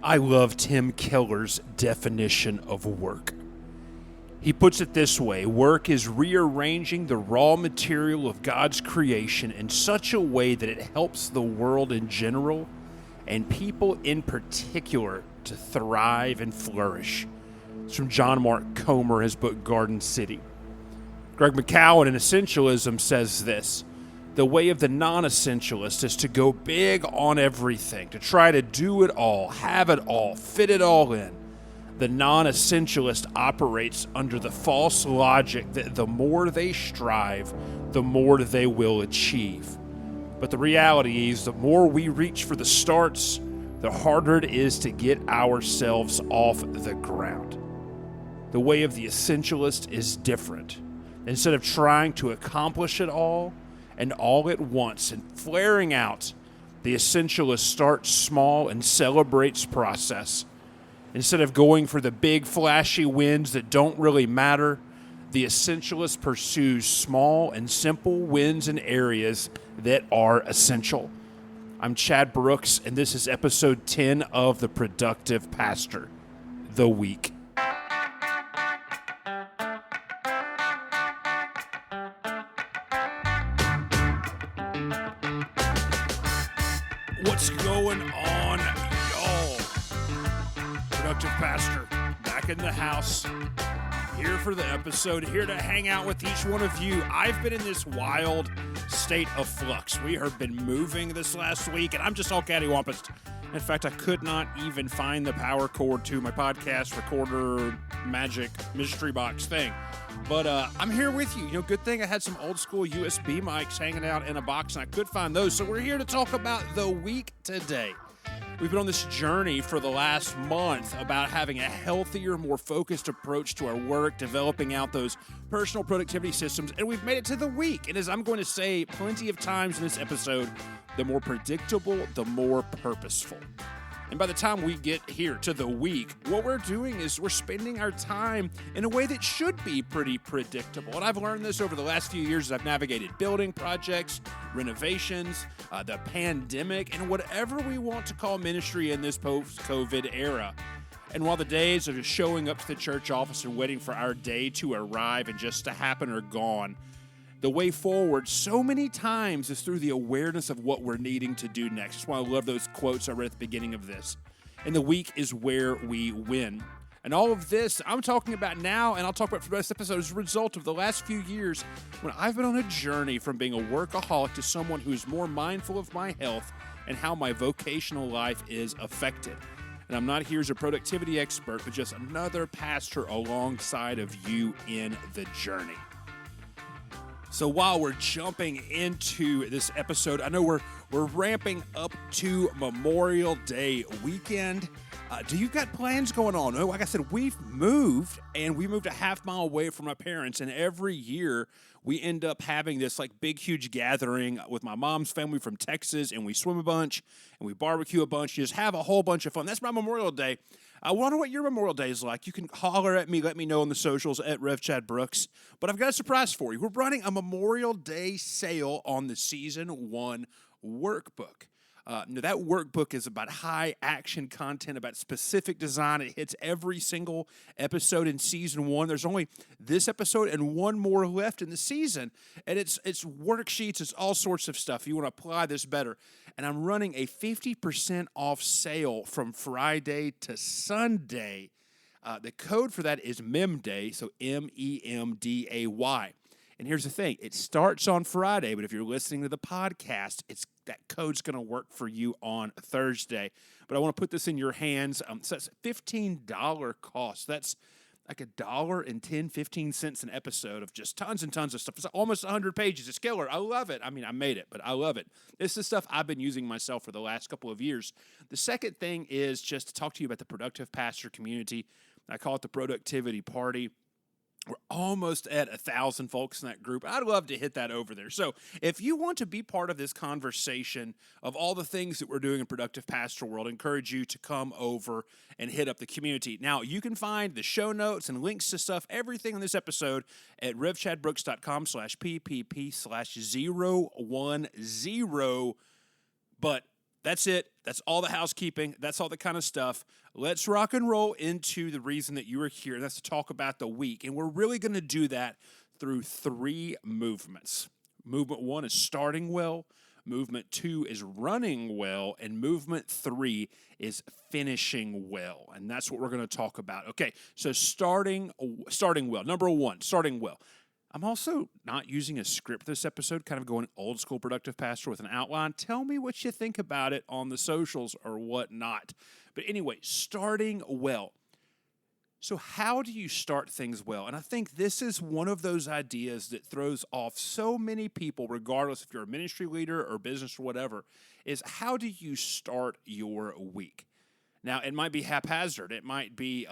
I love Tim Keller's definition of work. He puts it this way: work is rearranging the raw material of God's creation in such a way that it helps the world in general and people in particular to thrive and flourish. It's from John Mark Comer, his book Garden City. Greg McCowan in Essentialism says this: the way of the non-essentialist is to go big on everything, to try to do it all, have it all, fit it all in. The non-essentialist operates under the false logic that the more they strive, the more they will achieve. But the reality is, the more we reach for the starts, the harder it is to get ourselves off the ground. The way of the essentialist is different. Instead of trying to accomplish it all and all at once and flaring out, the essentialist starts small and celebrates process. Instead of going for the big flashy wins that don't really matter, the essentialist pursues small and simple wins in areas that are essential. I'm Chad Brooks, and this is episode 10 of The Productive Pastor, The Week. What's going on, y'all? Productive Pastor, back in the house, here for the episode, here to hang out with each one of you. I've been in this wild state of flux. We have been moving this last week, and I'm just all cattywampus. In fact, I could not even find the power cord to my podcast recorder magic mystery box thing. But I'm here with you. Good thing I had some old school USB mics hanging out in a box, and I could find those. So we're here to talk about the week today. We've been on this journey for the last month about having a healthier, more focused approach to our work, developing out those personal productivity systems, and we've made it to the week. And as I'm going to say plenty of times in this episode, the more predictable, the more purposeful. And by the time we get here to the week, what we're doing is we're spending our time in a way that should be pretty predictable. And I've learned this over the last few years as I've navigated building projects, renovations, the pandemic, and whatever we want to call ministry in this post-COVID era. And while the days of just showing up to the church office and waiting for our day to arrive and just to happen are gone, the way forward so many times is through the awareness of what we're needing to do next. That's why I love those quotes I read at the beginning of this. And the week is where we win. And all of this I'm talking about now, and I'll talk about for the rest of the episode, as a result of the last few years when I've been on a journey from being a workaholic to someone who's more mindful of my health and how my vocational life is affected. And I'm not here as a productivity expert, but just another pastor alongside of you in the journey. So while we're jumping into this episode, I know we're ramping up to Memorial Day weekend. Do you got plans going on? Oh, like I said, we've moved, and we moved a half mile away from my parents, and every year we end up having this big, huge gathering with my mom's family from Texas, and we swim a bunch, and we barbecue a bunch, just have a whole bunch of fun. That's my Memorial Day. I wonder what your Memorial Day is like. You can holler at me, let me know on the socials at Rev Chad Brooks. But I've got a surprise for you. We're running a Memorial Day sale on the Season 1 Workbook. That workbook is about high action content, about specific design. It hits every single episode in Season 1. There's only this episode and one more left in the season. And it's worksheets, it's all sorts of stuff. You want to apply this better. And I'm running a 50% off sale from Friday to Sunday. The code for that is MEMDAY, so MEMDAY. And here's the thing, it starts on Friday, but if you're listening to the podcast, that code's going to work for you on Thursday. But I want to put this in your hands. So that's a $15 cost. That's like $1.10-15 an episode of just tons and tons of stuff. It's almost 100 pages. It's killer. I love it. I mean, I made it, but I love it. This is stuff I've been using myself for the last couple of years. The second thing is just to talk to you about the Productive Pastor community. I call it the Productivity Party. We're almost at 1,000 folks in that group. I'd love to hit that over there. So if you want to be part of this conversation of all the things that we're doing in Productive Pastoral World, I encourage you to come over and hit up the community. Now, you can find the show notes and links to stuff, everything on this episode at revchadbrooks.com/PPP/010. But that's it. That's all the housekeeping. That's all the kind of stuff. Let's rock and roll into the reason that you are here. That's to talk about the week. And we're really going to do that through 3 movements. Movement 1 is starting well. Movement 2 is running well. And movement 3 is finishing well. And that's what we're going to talk about. Okay, so starting well. Number 1, starting well. I'm also not using a script this episode, kind of going old school productive pastor with an outline. Tell me what you think about it on the socials or whatnot. But anyway, starting well. So how do you start things well? And I think this is one of those ideas that throws off so many people, regardless if you're a ministry leader or business or whatever, is how do you start your week? Now, it might be haphazard. It might be...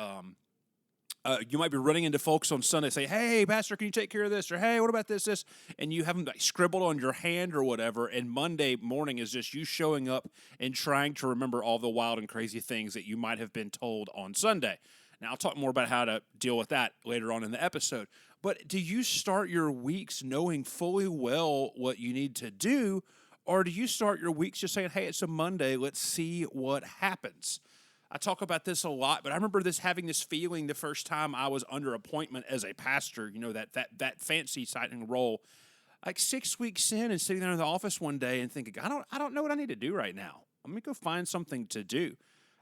you might be running into folks on Sunday, say, hey, pastor, can you take care of this? Or, hey, what about this? And you have them like scribbled on your hand or whatever, and Monday morning is just you showing up and trying to remember all the wild and crazy things that you might have been told on Sunday. Now, I'll talk more about how to deal with that later on in the episode. But do you start your weeks knowing fully well what you need to do, or do you start your weeks just saying, hey, it's a Monday, let's see what happens? I talk about this a lot, but I remember having this feeling the first time I was under appointment as a pastor, that fancy exciting role, like 6 weeks in and sitting there in the office one day and thinking, I don't know what I need to do right now. Let me go find something to do.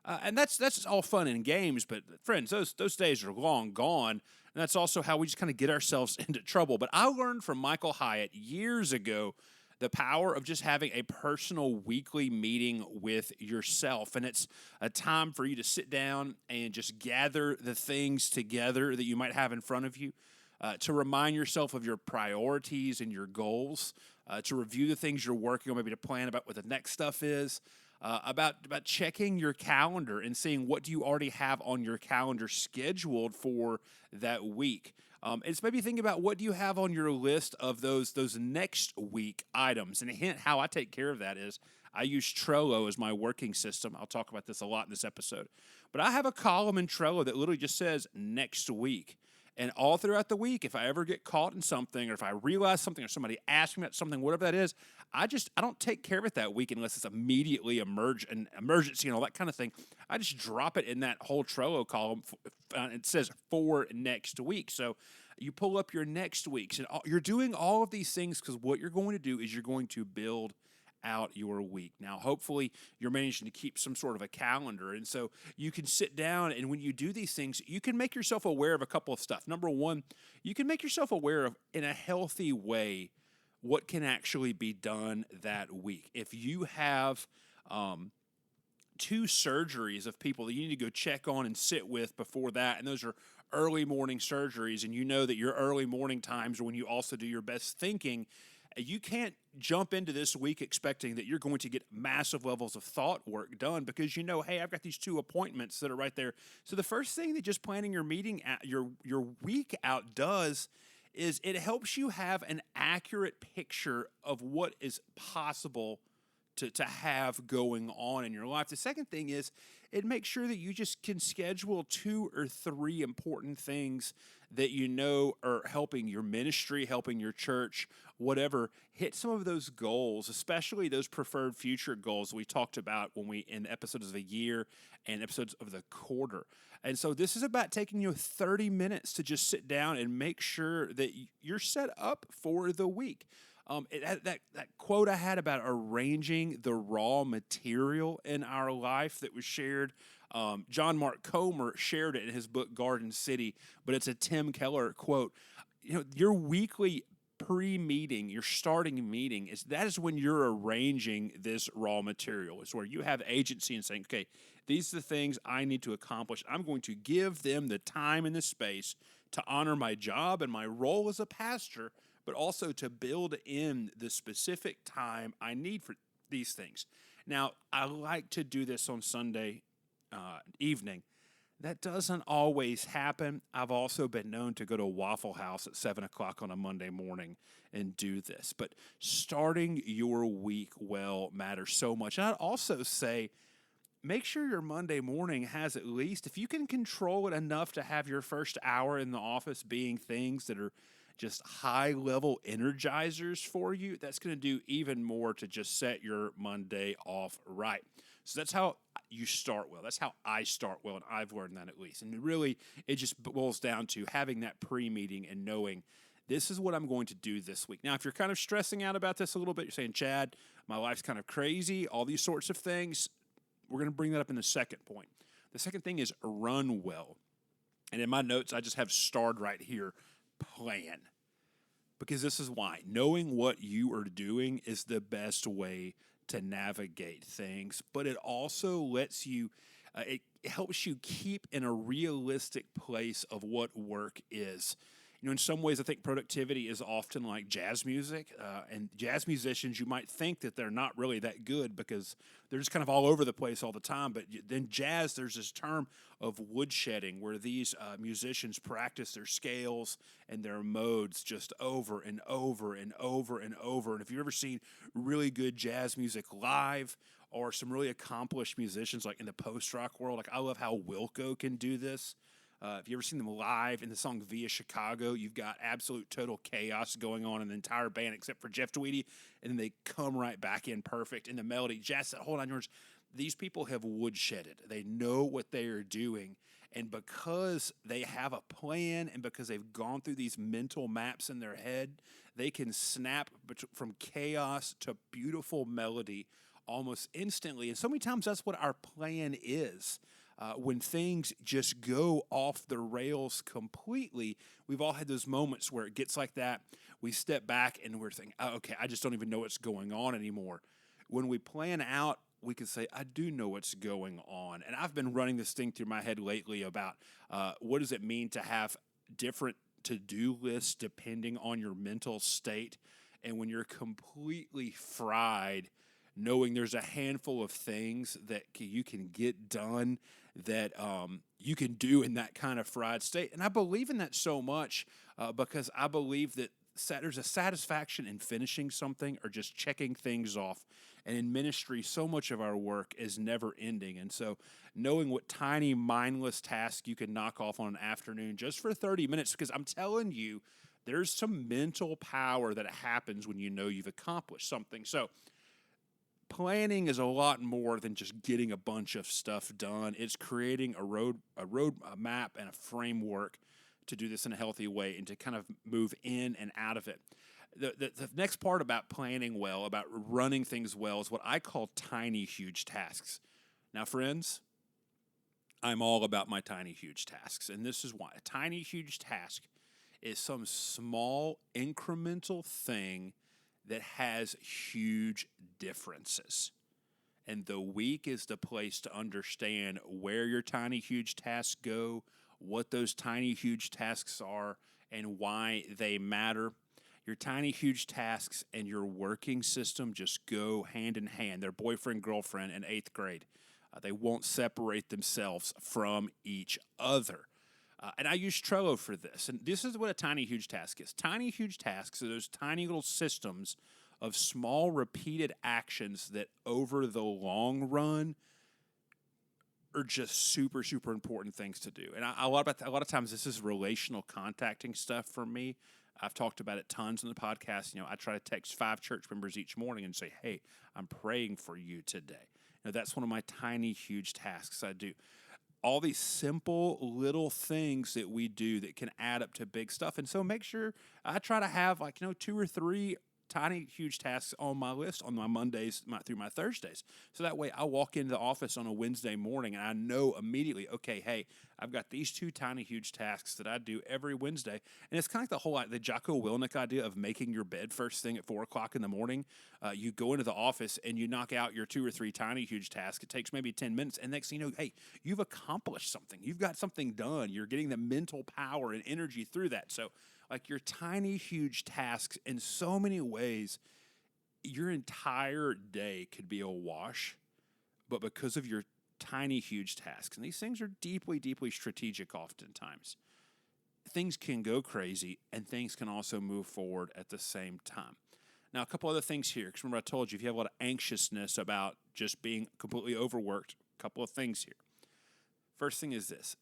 And that's all fun and games, but friends, those days are long gone, and that's also how we just kind of get ourselves into trouble. But I learned from Michael Hyatt years ago the power of just having a personal weekly meeting with yourself. And it's a time for you to sit down and just gather the things together that you might have in front of you, to remind yourself of your priorities and your goals, to review the things you're working on, maybe to plan about what the next stuff is, about checking your calendar and seeing what do you already have on your calendar scheduled for that week. It's maybe thinking about what do you have on your list of those next week items. And a hint how I take care of that is I use Trello as my working system. I'll talk about this a lot in this episode. But I have a column in Trello that literally just says next week. And all throughout the week, if I ever get caught in something, or if I realize something, or somebody asks me about something, whatever that is, I don't take care of it that week unless it's immediately an emergency and all that kind of thing. I just drop it in that whole Trello column. It says for next week. So you pull up your next weeks, and you're doing all of these things because what you're going to do is you're going to build out your week. Now, hopefully you're managing to keep some sort of a calendar. And so you can sit down, and when you do these things, you can make yourself aware of a couple of stuff. Number 1, you can make yourself aware of, in a healthy way, what can actually be done that week. If you have 2 surgeries of people that you need to go check on and sit with before that, and those are early morning surgeries, and you know that your early morning times are when you also do your best thinking, you can't jump into this week expecting that you're going to get massive levels of thought work done because hey, I've got these 2 appointments that are right there. So the first thing that just planning your meeting, your week out does is it helps you have an accurate picture of what is possible to have going on in your life. The second thing is it makes sure that you just can schedule 2 or 3 important things that you know are helping your ministry, helping your church, whatever, hit some of those goals, especially those preferred future goals we talked about in episodes of the year and episodes of the quarter. And so this is about taking you 30 minutes to just sit down and make sure that you're set up for the week. That quote I had about arranging the raw material in our life that was shared, John Mark Comer shared it in his book Garden City, but it's a Tim Keller quote. Your weekly pre-meeting, your starting meeting, that is when you're arranging this raw material. It's where you have agency and saying, okay, these are the things I need to accomplish. I'm going to give them the time and the space to honor my job and my role as a pastor, but also to build in the specific time I need for these things. Now, I like to do this on Sunday evening. That doesn't always happen. I've also been known to go to Waffle House at 7 o'clock on a Monday morning and do this. But starting your week well matters so much. And I'd also say, make sure your Monday morning has at least, if you can control it enough to have your first hour in the office being things that are just high-level energizers for you, that's going to do even more to just set your Monday off right. So that's how you start well. That's how I start well, and I've learned that at least. And really, it just boils down to having that pre-meeting and knowing this is what I'm going to do this week. Now, if you're kind of stressing out about this a little bit, you're saying, Chad, my life's kind of crazy, all these sorts of things, we're going to bring that up in the second point. The second thing is run well. And in my notes, I just have starred right here, plan. Because this is why. Knowing what you are doing is the best way to navigate things, but it also lets you, it helps you keep in a realistic place of what work is. You know, in some ways, I think productivity is often like jazz music, and jazz musicians, you might think that they're not really that good because they're just kind of all over the place all the time. But then jazz, there's this term of woodshedding where these musicians practice their scales and their modes just over and over and over and over. And if you've ever seen really good jazz music live, or some really accomplished musicians like in the post-rock world, like I love how Wilco can do this. If you ever seen them live in the song Via Chicago, you've got absolute total chaos going on in the entire band except for Jeff Tweedy, and then they come right back in perfect in the melody. Jazz, hold on yours. These people have woodshedded. They know what they are doing, and because they have a plan and because they've gone through these mental maps in their head, they can snap from chaos to beautiful melody almost instantly. And so many times that's what our plan is. When things just go off the rails completely, we've all had those moments where it gets like that. We step back and we're thinking, oh, okay, I just don't even know what's going on anymore. When we plan out, we can say, I do know what's going on. And I've been running this thing through my head lately about what does it mean to have different to-do lists depending on your mental state. And when you're completely fried, knowing there's a handful of things that you can get done that you can do in that kind of fried state. And I believe in that so much because I believe that there's a satisfaction in finishing something or just checking things off. And in ministry, so much of our work is never ending. And so knowing what tiny mindless task you can knock off on an afternoon just for 30 minutes, because I'm telling you, there's some mental power that happens when you know you've accomplished something. So planning is a lot more than just getting a bunch of stuff done. It's creating a road map and a framework to do this in a healthy way and to kind of move in and out of it. The next part about planning well, about running things well, is what I call tiny, huge tasks. Now, friends, I'm all about my tiny, huge tasks, and this is why. A tiny, huge task is some small, incremental thing that has huge differences. And the week is the place to understand where your tiny, huge tasks go, what those tiny, huge tasks are, and why they matter. Your tiny, huge tasks and your working system just go hand in hand. They're boyfriend, girlfriend in 8th grade. They won't separate themselves from each other. And I use Trello for this. And this is what a tiny, huge task is. Tiny, huge tasks are those tiny little systems of small, repeated actions that over the long run are just super, super important things to do. And a lot of times this is relational contacting stuff for me. I've talked about it tons on the podcast. You know, I try to text 5 church members each morning and say, hey, I'm praying for you today. You know, that's one of my tiny, huge tasks I do. All these simple little things that we do that can add up to big stuff. And so make sure I try to have 2 or 3 tiny, huge tasks on my list on my Mondays through my Thursdays. So that way I walk into the office on a Wednesday morning and I know immediately, okay, hey, I've got these 2 tiny, huge tasks that I do every Wednesday. And it's kind of like the Jocko Willink idea of making your bed first thing at 4 o'clock in the morning. You go into the office and you knock out your 2 or 3 tiny, huge tasks. It takes maybe 10 minutes. And next thing you know, hey, you've accomplished something. You've got something done. You're getting the mental power and energy through that. So your tiny, huge tasks, in so many ways, your entire day could be a wash, but because of your tiny, huge tasks, and these things are deeply, deeply strategic oftentimes, things can go crazy, and things can also move forward at the same time. Now, a couple other things here, because remember I told you, if you have a lot of anxiousness about just being completely overworked, a couple of things here. First thing is this,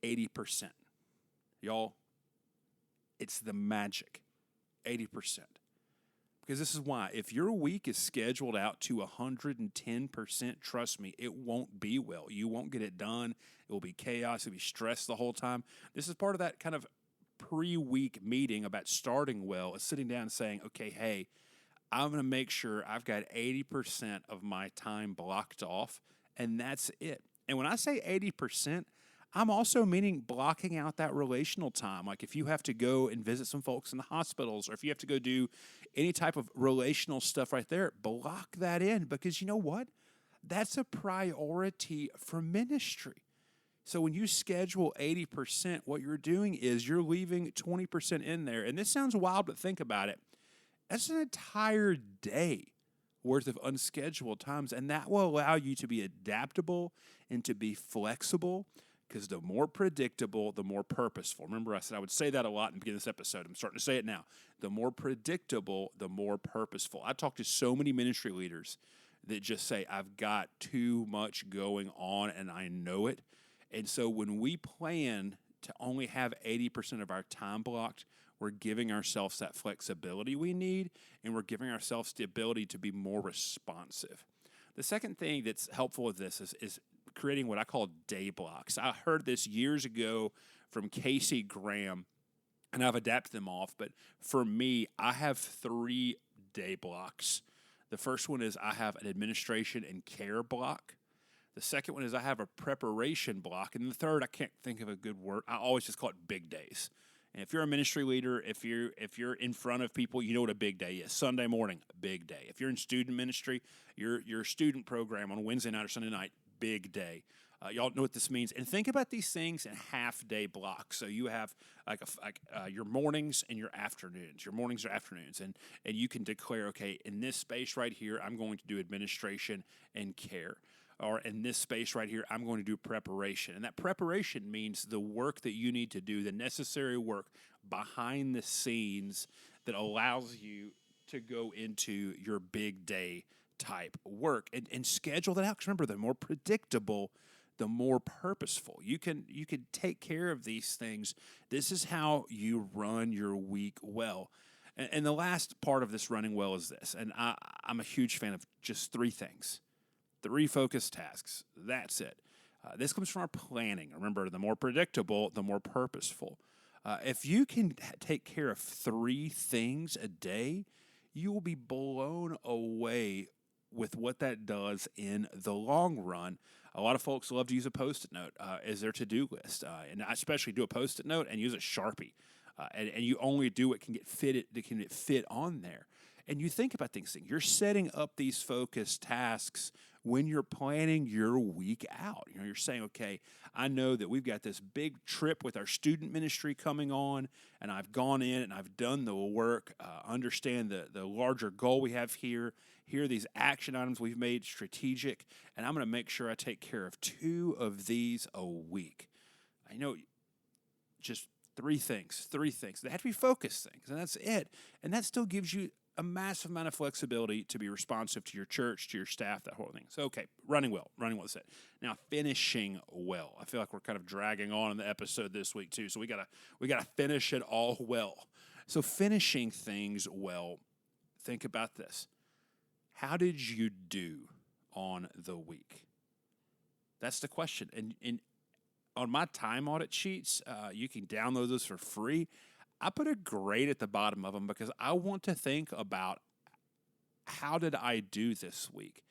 80%. Y'all, it's the magic. 80%. Because this is why. If your week is scheduled out to 110%, trust me, it won't be well. You won't get it done. It will be chaos. It'll be stress the whole time. This is part of that kind of pre-week meeting about starting well, is sitting down and saying, okay, hey, I'm going to make sure I've got 80% of my time blocked off, and that's it. And when I say 80%, I'm also meaning blocking out that relational time. Like if you have to go and visit some folks in the hospitals, or if you have to go do any type of relational stuff right there, block that in, because you know what? That's a priority for ministry. So when you schedule 80%, what you're doing is you're leaving 20% in there. And this sounds wild, but think about it. That's an entire day worth of unscheduled times. And that will allow you to be adaptable and to be flexible, because the more predictable, the more purposeful. Remember, I said I would say that a lot in the beginning of this episode. I'm starting to say it now. The more predictable, the more purposeful. I talk to so many ministry leaders that just say, I've got too much going on and I know it. And so when we plan to only have 80% of our time blocked, we're giving ourselves that flexibility we need, and we're giving ourselves the ability to be more responsive. The second thing that's helpful with this is creating what I call day blocks. I heard this years ago from Casey Graham, and I've adapted them off. But for me, I have 3 day blocks. The first one is I have an administration and care block. The second one is I have a preparation block. And the third, I can't think of a good word. I always just call it big days. And if you're a ministry leader, if you're in front of people, you know what a big day is. Sunday morning, big day. If you're in student ministry, your student program on Wednesday night or Sunday night, big day. Y'all know what this means. And think about these things in half-day blocks. So you have your mornings and your afternoons. Your mornings or afternoons. And you can declare, okay, in this space right here, I'm going to do administration and care. Or in this space right here, I'm going to do preparation. And that preparation means the work that you need to do, the necessary work behind the scenes that allows you to go into your big day type work, and schedule that out. Because remember, the more predictable, the more purposeful. You can take care of these things. This is how you run your week well. And the last part of this running well is this, and I'm a huge fan of just 3 things. 3 focused tasks. That's it. This comes from our planning. Remember, the more predictable, the more purposeful. If you can take care of 3 things a day, you will be blown away with what that does in the long run. A lot of folks love to use a Post-it note as their to-do list, and I especially do a Post-it note and use a Sharpie. And you only do what can get fit on there. And you think about things. You're setting up these focused tasks when you're planning your week out. You're saying, okay, I know that we've got this big trip with our student ministry coming on, and I've gone in and I've done the work, understand the larger goal we have here. Here are these action items we've made strategic, and I'm going to make sure I take care of 2 of these a week. I know, just 3 things. They have to be focused things, and that's it. And that still gives you a massive amount of flexibility to be responsive to your church, to your staff, that whole thing. So, okay, running well is it. Now, finishing well. I feel like we're kind of dragging on in the episode this week too, so we gotta finish it all well. So, finishing things well. Think about this. How did you do on the week? That's the question. And on my time audit sheets, you can download those for free. I put a grade at the bottom of them because I want to think about, how did I do this week?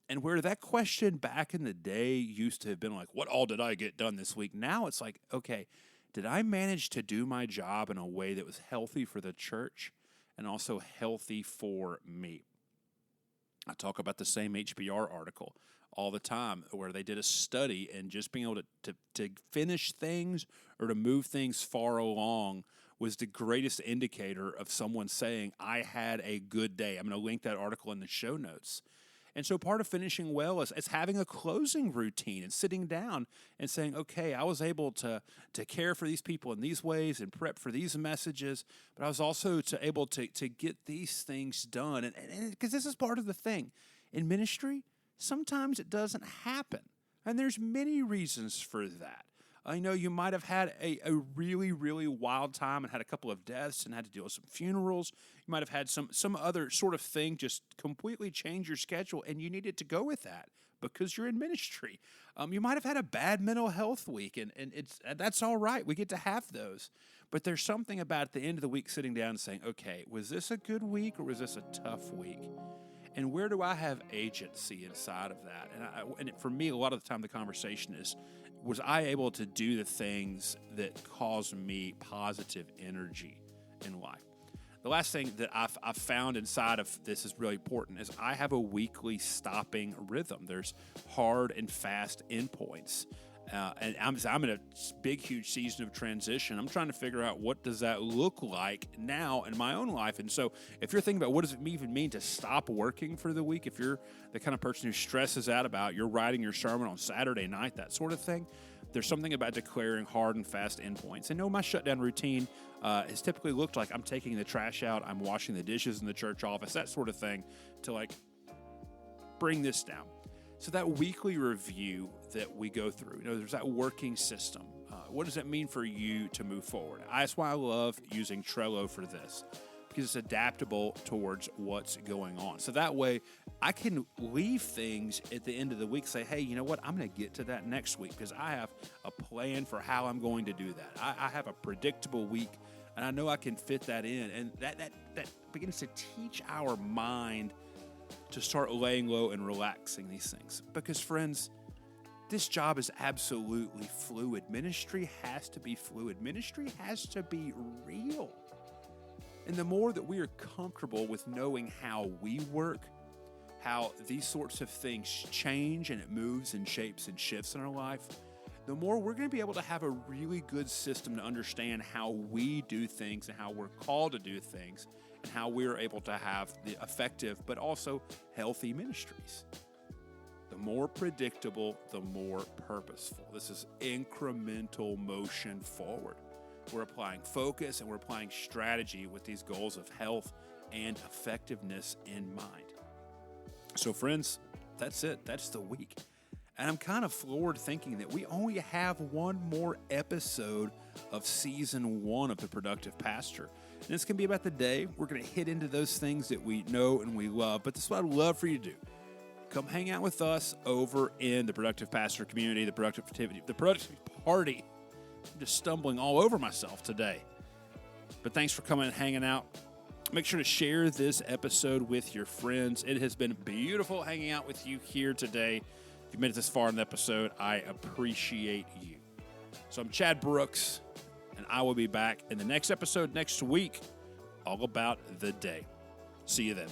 And where that question back in the day used to have been like, what all did I get done this week? Now it's like, okay, did I manage to do my job in a way that was healthy for the church and also healthy for me? I talk about the same HBR article all the time, where they did a study, and just being able to finish things or to move things far along was the greatest indicator of someone saying, I had a good day. I'm going to link that article in the show notes. And so part of finishing well is having a closing routine and sitting down and saying, okay, I was able to care for these people in these ways and prep for these messages, but I was also able to get these things done. And because this is part of the thing. In ministry, sometimes it doesn't happen. And there's many reasons for that. I know you might have had a really, really wild time and had a couple of deaths and had to deal with some funerals. You might have had some other sort of thing just completely change your schedule, and you needed to go with that because you're in ministry. You might have had a bad mental health week, and that's all right. We get to have those. But there's something about at the end of the week sitting down and saying, okay, was this a good week or was this a tough week? And where do I have agency inside of that? And for me, a lot of the time the conversation is, was I able to do the things that cause me positive energy in life? The last thing that I've found inside of this is really important is I have a weekly stopping rhythm. There's hard and fast endpoints. And I'm in a big, huge season of transition. I'm trying to figure out what does that look like now in my own life. And so if you're thinking about what does it even mean to stop working for the week, if you're the kind of person who stresses out about you're writing your sermon on Saturday night, that sort of thing, there's something about declaring hard and fast endpoints. And my shutdown routine has typically looked like I'm taking the trash out, I'm washing the dishes in the church office, that sort of thing, to like bring this down. So that weekly review that we go through, there's that working system. What does that mean for you to move forward? That's why I love using Trello for this, because it's adaptable towards what's going on. So that way I can leave things at the end of the week, say, hey, you know what? I'm going to get to that next week because I have a plan for how I'm going to do that. I have a predictable week, and I know I can fit that in. And that begins to teach our mind to start laying low and relaxing these things. Because, friends, this job is absolutely fluid. Ministry has to be fluid. Ministry has to be real. And the more that we are comfortable with knowing how we work, how these sorts of things change and it moves and shapes and shifts in our life, the more we're going to be able to have a really good system to understand how we do things and how we're called to do things and how we're able to have the effective but also healthy ministries. The more predictable, the more purposeful. This is incremental motion forward. We're applying focus and we're applying strategy with these goals of health and effectiveness in mind. So friends, that's it. That's the week. And I'm kind of floored thinking that we only have one more episode of season 1 of The Productive Pastor. And it's going to be about the day. We're going to hit into those things that we know and we love. But this is what I'd love for you to do. Come hang out with us over in the Productive Pastor community, the Productive Party. I'm just stumbling all over myself today. But thanks for coming and hanging out. Make sure to share this episode with your friends. It has been beautiful hanging out with you here today. If you made it this far in the episode, I appreciate you. So I'm Chad Brooks, and I will be back in the next episode next week, all about the day. See you then.